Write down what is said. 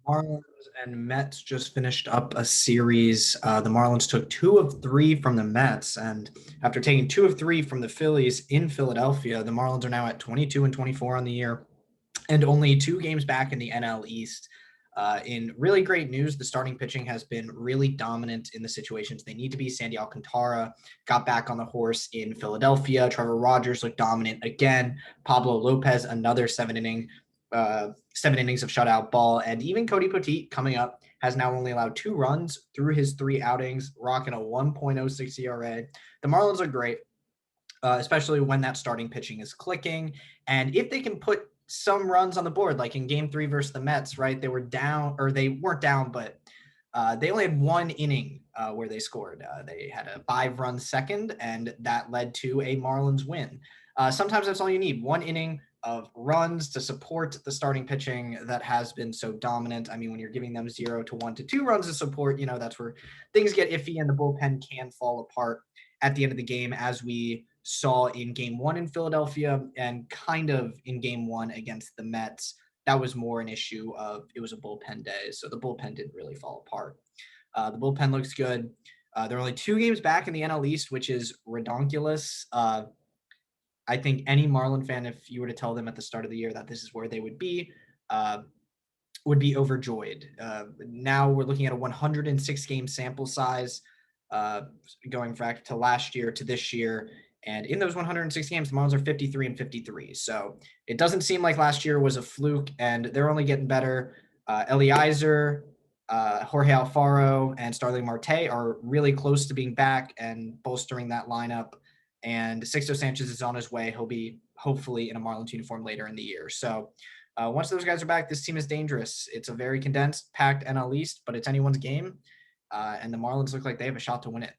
Marlins and Mets just finished up a series. The Marlins took 2 of 3 from the Mets, and after taking 2 of 3 from the Phillies in Philadelphia, the Marlins are now at 22 and 24 on the year, and only 2 games back in the NL East. In really great news, the starting pitching has been really dominant in the situations they need to be. Sandy Alcantara got back on the horse in Philadelphia. Trevor Rogers looked dominant again. Pablo Lopez, another 7 innings of shutout ball. And even Cody Poteet coming up has now only allowed 2 runs through his 3 outings, rocking a 1.06 ERA. The Marlins are great, especially when that starting pitching is clicking. And if they can put some runs on the board, like in game 3 versus the Mets, right? They were down, or they weren't down, but they only had 1 inning where they scored. They had a 5-run second, and that led to a Marlins win. Sometimes that's all you need, 1 inning of runs to support the starting pitching that has been so dominant. I mean, when you're giving them 0 to 1 to 2 runs of support, that's where things get iffy and the bullpen can fall apart at the end of the game, as we saw in game 1 in Philadelphia and kind of in game 1 against the Mets. That was more an issue of it was a bullpen day, so the bullpen didn't really fall apart. The bullpen looks good. They're only 2 games back in the NL East, which is redonkulous. I think any Marlin fan, if you were to tell them at the start of the year that this is where they would be overjoyed. Now we're looking at a 106 game sample size, going back to last year to this year. And in those 106 games, the Marlins are 53 and 53. So it doesn't seem like last year was a fluke, and they're only getting better. Eliezer, Jorge Alfaro, and Starling Marte are really close to being back and bolstering that lineup. And Sixto Sanchez is on his way. He'll be hopefully in a Marlins uniform later in the year. So once those guys are back, this team is dangerous. It's a very condensed, packed NL East, but it's anyone's game. And the Marlins look like they have a shot to win it.